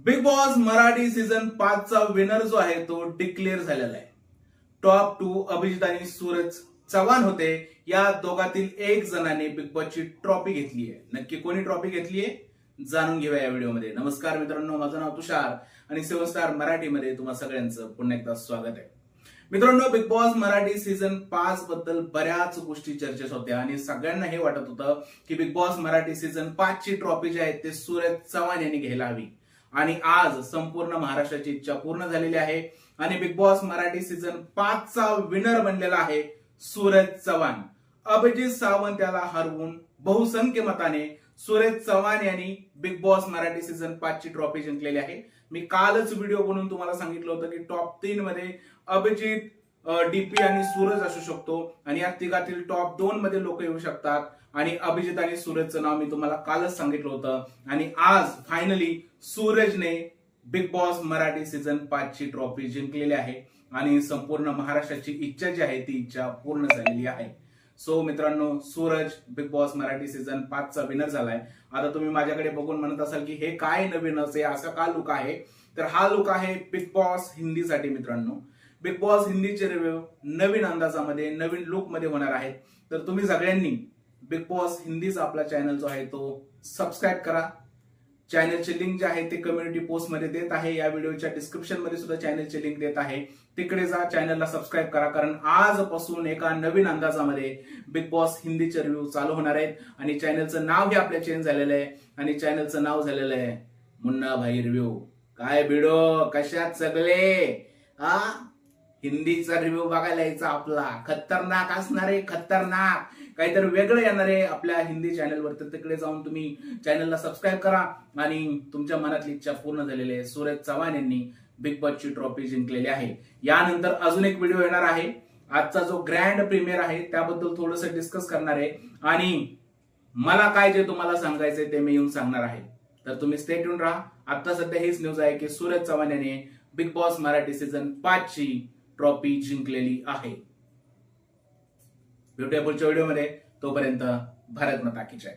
Big Boss Marathi season 5 चा winner जो आहे तो डिक्लेअर झालेला आहे. टॉप 2 अभिजित आणि सूरज चव्हाण होते. या दोघातील एक जणाने बिग बॉसची ट्रॉफी घेतली आहे. नक्की कोणी ट्रॉफी घेतली आहे जाणून घेऊया या व्हिडिओमध्ये. नमस्कार मित्रांनो, माझं नाव तुषार आणि 7 स्टार मराठीमध्ये तुम्हा सगळ्यांचं पुन्हा एकदा स्वागत आहे. मित्रांनो, बिग बॉस मराठी सीझन 5 बद्दल बऱ्याच गोष्टी चर्चेत होत्या आणि सगळ्यांना हे वाटत होतं की बिग बॉस मराठी सीझन 5 ची ट्रॉफी जी आहे ते सूरज चव्हाण यांनी घ्यायला हवी. आणि आज संपूर्ण महाराष्ट्राची इच्छा पूर्ण झालेली आहे आणि बिग बॉस मराठी सीझन 5 चा विनर बनलेला आहे सूरज चव्हाण. अभिजित सावंत याला हरवून बहुसंख्य मताने सूरज चव्हाण यांनी बिग बॉस मराठी सीझन 5 ची ट्रॉफी जिंकलेली आहे. मी कालच व्हिडिओ बनवून तुम्हाला सांगितलं होतं की टॉप 3 मध्ये अभिजित, डीपी आणि सूरज असू शकतो आणि या तिघातील टॉप 2 मध्ये लोक येऊ शकतात. आणि अभिजित आणि सूरजचं नाव मी तुम्हाला कालच सांगितलं होतं आणि आज फायनली सूरजने बिग बॉस मराठी सीझन 5 ची ट्रॉफी जिंकलेली आहे आणि संपूर्ण महाराष्ट्राची इच्छा जी आहे ती इच्छा पूर्ण झालेली आहे. सो मित्रांनो, Suraj big Boss Marathi season 5 चा विनर झालाय. आता तुम्ही माझ्याकडे बघून म्हणत असाल की हे काय नवीन असे असा का लुक आहे, तर हा लुक आहे बिग बॉस हिंदीसाठी. मित्रांनो, बिग बॉस हिंदीचे रिव्ह्यू नवीन अंदाजामध्ये नवीन लुक मध्ये होणार आहेत. तर तुम्ही सगळ्यांनी बिग बॉस हिंदीचा आपला चॅनल जो आहे तो सबस्क्राईब करा. चॅनलची लिंक जी आहे ते कम्युनिटी पोस्ट मध्ये देत आहे. या व्हिडिओच्या डिस्क्रिप्शन मध्ये सुद्धा चॅनलची लिंक देत आहे. तिकडे जा, चॅनलला सबस्क्राईब करा, कारण आजपासून एका नवीन अंदाजामध्ये बिग बॉस हिंदीचे रिव्ह्यू चालू होणार आहेत. आणि चॅनलचं नाव हे आपल्या चेंज झालेलं आहे आणि चॅनलचं नाव झालेलं आहे मुन्ना भाई रिव्ह्यू. काय बिडो, कशात सगळे हिंदीचा रिव्ह्यू बघायला यायचा आपला. खतरनाक असणार आहे, खतरनाक काहीतरी वेगळं येणार आहे आपल्या हिंदी चॅनलवर. तर तिकडे जाऊन तुम्ही चॅनलला सबस्क्राईब करा आणि तुमच्या मनातली इच्छा पूर्ण झालेली आहे. सूरज चव्हाण यांनी बिग बॉसची ट्रॉफी जिंकलेली आहे. यानंतर अजून एक व्हिडिओ येणार आहे. आजचा जो ग्रँड प्रीमियर आहे त्याबद्दल थोडंसं डिस्कस करणार आहे आणि मला काय जे तुम्हाला सांगायचंय ते मी येऊन सांगणार आहे. तर तुम्ही स्टे ट्यून राहा. आता सध्या हीच न्यूज आहे की सूरज चव्हाण यांनी बिग बॉस मराठी सीझन 5 ची ट्रॉफी जिंकलेली आहे. भेटूया पुढच्या व्हिडिओमध्ये. तोपर्यंत भारत माता की जय.